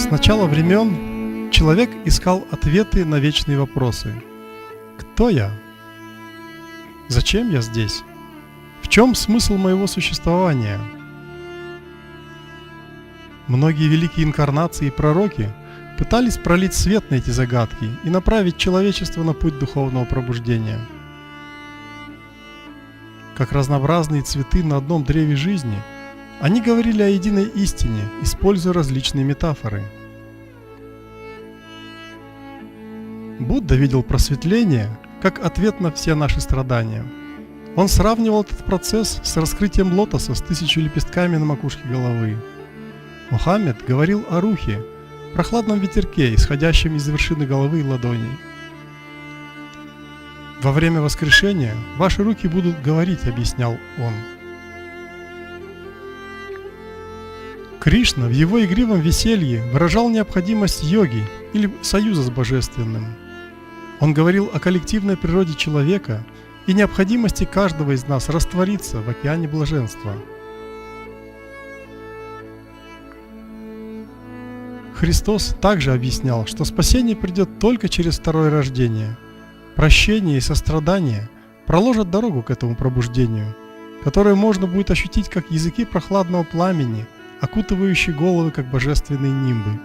С начала времен человек искал ответы на вечные вопросы. Кто я? Зачем я здесь? В чем смысл моего существования? Многие великие инкарнации и пророки пытались пролить свет на эти загадки и направить человечество на путь духовного пробуждения. Как разнообразные цветы на одном древе жизни, они говорили о единой истине, используя различные метафоры. Будда видел просветление как ответ на все наши страдания. Он сравнивал этот процесс с раскрытием лотоса с 1000 лепестками на макушке головы. Мухаммед говорил о рухе, прохладном ветерке, исходящем из вершины головы и ладоней. Во время воскрешения ваши руки будут говорить, объяснял он. Кришна в его игривом веселье выражал необходимость йоги или союза с Божественным. Он говорил о коллективной природе человека и необходимости каждого из нас раствориться в океане блаженства. Христос также объяснял, что спасение придет только через второе рождение. Прощение и сострадание проложат дорогу к этому пробуждению, которое можно будет ощутить как языки прохладного пламени, окутывающие головы как божественные нимбы.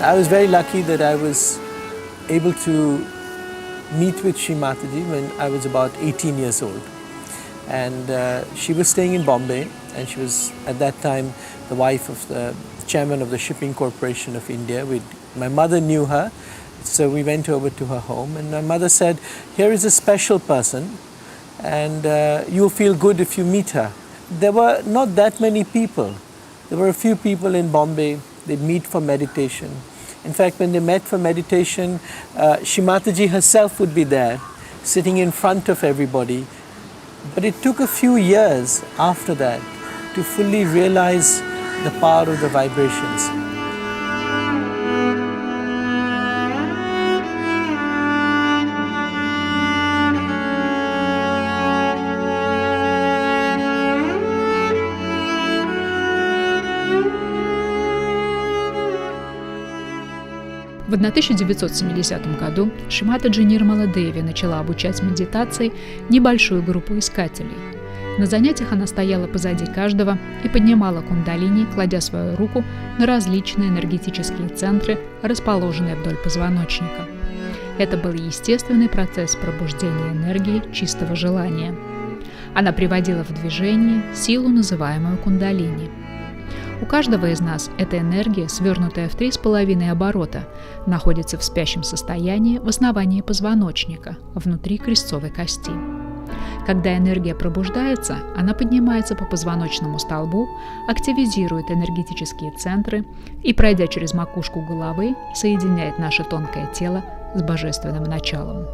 I was very lucky that I was able to meet with Shri Mathaji when I was about 18 years old. And she was staying in Bombay, and she was at that time the wife of the chairman of the Shipping Corporation of India. My mother knew her, so we went over to her home, and my mother said, "Here is a special person, and you'll feel good if you meet her." There were not that many people. There were a few people in Bombay. They'd meet for meditation. In fact, when they met for meditation, Shri Mataji herself would be there, sitting in front of everybody. But it took a few years after that to fully realize the power of the vibrations. В 1970 году Шри Матаджи Нирмала Деви начала обучать медитации небольшую группу искателей. На занятиях она стояла позади каждого и поднимала кундалини, кладя свою руку на различные энергетические центры, расположенные вдоль позвоночника. Это был естественный процесс пробуждения энергии чистого желания. Она приводила в движение силу, называемую кундалини. У каждого из нас эта энергия, свернутая в 3,5 оборота, находится в спящем состоянии в основании позвоночника, внутри крестцовой кости. Когда энергия пробуждается, она поднимается по позвоночному столбу, активизирует энергетические центры и, пройдя через макушку головы, соединяет наше тонкое тело с божественным началом.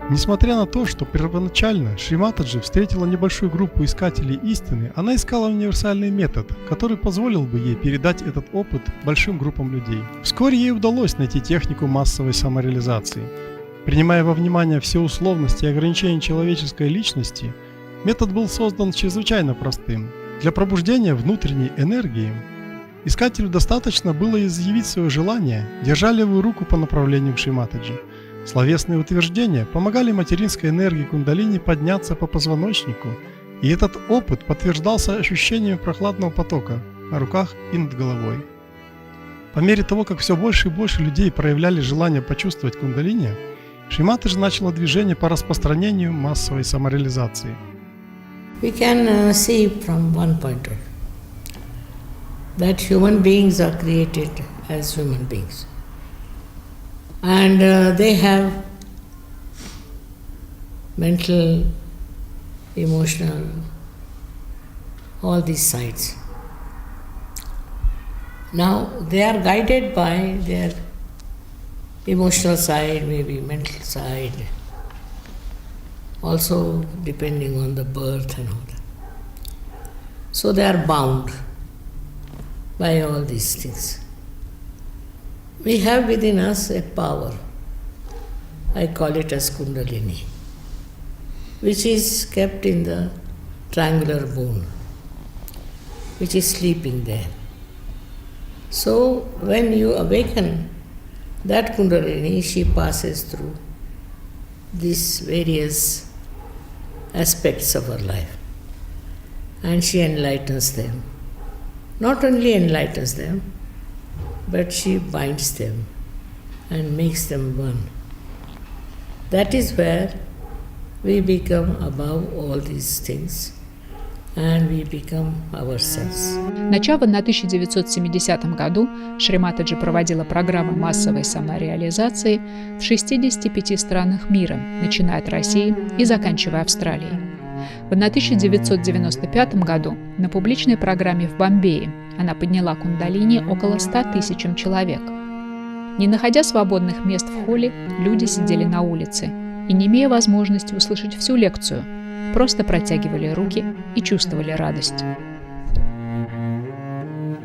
Несмотря на то, что первоначально Шри Матаджи встретила небольшую группу искателей истины, она искала универсальный метод, который позволил бы ей передать этот опыт большим группам людей. Вскоре ей удалось найти технику массовой самореализации. Принимая во внимание все условности и ограничения человеческой личности, метод был создан чрезвычайно простым. Для пробуждения внутренней энергии искателю достаточно было изъявить свое желание, держа левую руку по направлению к Шри Матаджи. Словесные утверждения помогали материнской энергии кундалини подняться по позвоночнику, и этот опыт подтверждался ощущением прохладного потока на руках и над головой. По мере того, как все больше и больше людей проявляли желание почувствовать кундалини, Шри Матаджи начала движение по распространению массовой самореализации. We can see from one point of view that human beings are created as human beings. And they have mental, emotional, all these sides. Now they are guided by their emotional side, maybe mental side, also depending on the birth and all that. So they are bound by all these things. We have within us a power, I call it as Kundalini, which is kept in the triangular bone, which is sleeping there. So when you awaken that Kundalini, she passes through these various aspects of her life and she enlightens them. Not only enlightens them, but she binds them and makes them one. That is where we become above all these things and we become ourselves. Начав в 1970 году, Шри Матаджи проводила программы массовой самореализации в 65 странах мира, начиная от России и заканчивая Австралией. В 1995 году на публичной программе в Бомбее она подняла кундалини около 100 тысячам человек. Не находя свободных мест в холле, люди сидели на улице и, не имея возможности услышать всю лекцию, просто протягивали руки и чувствовали радость.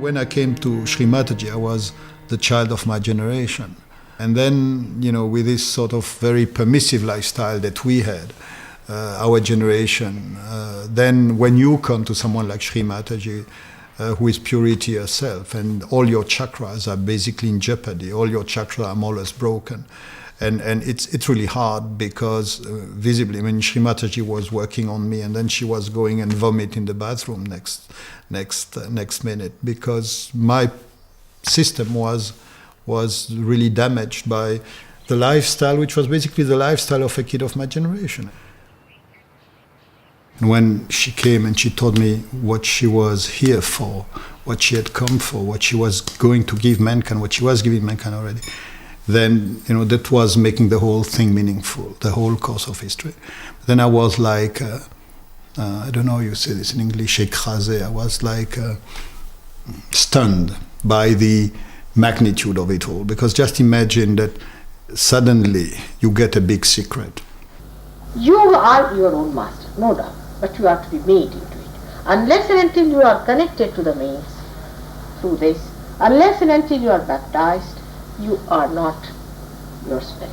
When I came to Shri Matаджи, I was the child of my generation. And then, with this sort of very permissive lifestyle that we had, our generation, then when you come to someone like Shri Matаджи, who is purity herself, and all your chakras are basically in jeopardy, all your chakras are more or less broken. And it's really hard because visibly, Shri Matаджи was working on me, and then she was going and vomit in the bathroom next minute because my system was really damaged by the lifestyle, which was basically the lifestyle of a kid of my generation. And when she came and she told me what she was here for, what she had come for, what she was going to give mankind, what she was giving mankind already, then that was making the whole thing meaningful, the whole course of history. Then I was like, I don't know how you say this in English, écrasé. I was like stunned by the magnitude of it all. Because just imagine that suddenly you get a big secret. You are your own master, no doubt, but you have to be made into it. Unless and until you are connected to the means through this, unless and until you are baptized, you are not your spirit.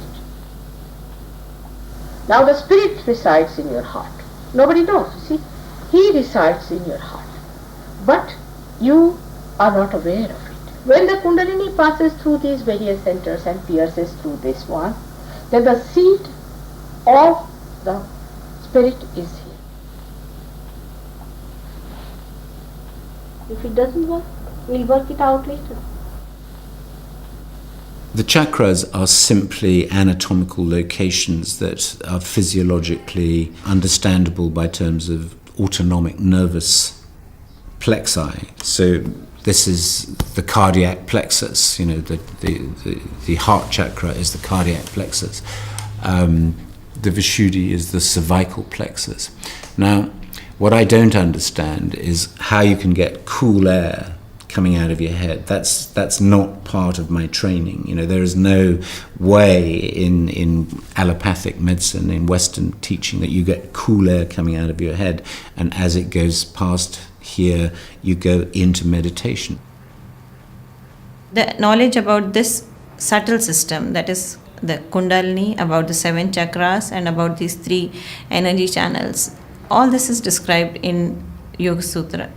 Now the spirit resides in your heart. Nobody knows, you see. He resides in your heart. But you are not aware of it. When the Kundalini passes through these various centers and pierces through this one, then the seed of the spirit is here. If it doesn't work, we'll work it out later. The chakras are simply anatomical locations that are physiologically understandable by terms of autonomic nervous plexi. So this is the cardiac plexus, the heart chakra is the cardiac plexus. The Vishuddhi is the cervical plexus. Now, what I don't understand is how you can get cool air coming out of your head. That's not part of my training. There is no way in allopathic medicine, in Western teaching, that you get cool air coming out of your head, and as it goes past here, you go into meditation. The knowledge about this subtle system, that is the Kundalini, about the 7 chakras, and about these 3 energy channels, all this is described in Yoga Sutra.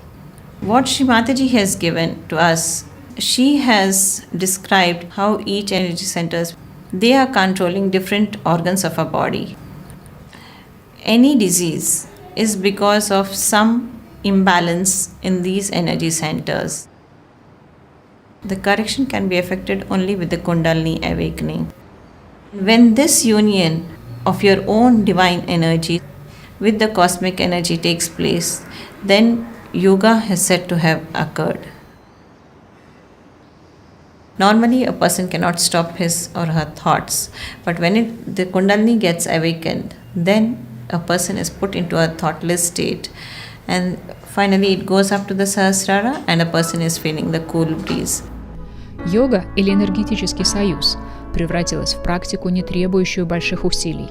What Shri Mataji has given to us, she has described how each energy centers, they are controlling different organs of our body. Any disease is because of some imbalance in these energy centers. The correction can be effected only with the Kundalini awakening. When this union of your own divine energy with the cosmic energy takes place, then yoga is said to have occurred. Normally, a person cannot stop his or her thoughts, but when the Kundalini gets awakened, then a person is put into a thoughtless state, and finally it goes up to the Sahasrara, and a person is feeling the cool breeze. Йога или энергетический союз превратилась в практику, не требующую больших усилий.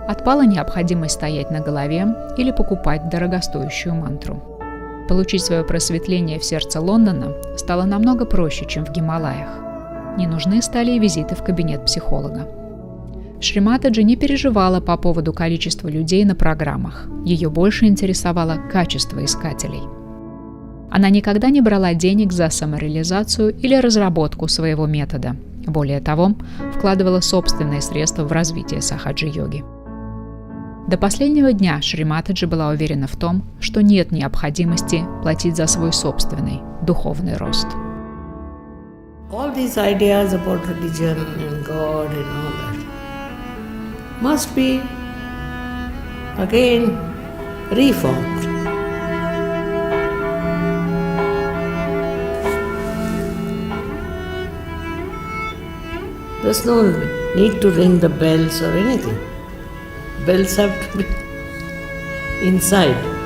Отпала необходимость стоять на голове или покупать дорогостоящую мантру. Получить свое просветление в сердце Лондона стало намного проще, чем в Гималаях. Не нужны стали и визиты в кабинет психолога. Шри Матаджи не переживала по поводу количества людей на программах. Ее больше интересовало качество искателей. Она никогда не брала денег за самореализацию или разработку своего метода. Более того, вкладывала собственные средства в развитие Сахаджи Йоги. До последнего дня Шри Матаджи была уверена в том, что нет необходимости платить за свой собственный духовный рост. All these ideas about religion and God and all that must be again reformed. There's no need to ring the bells or anything. Bells have to be inside.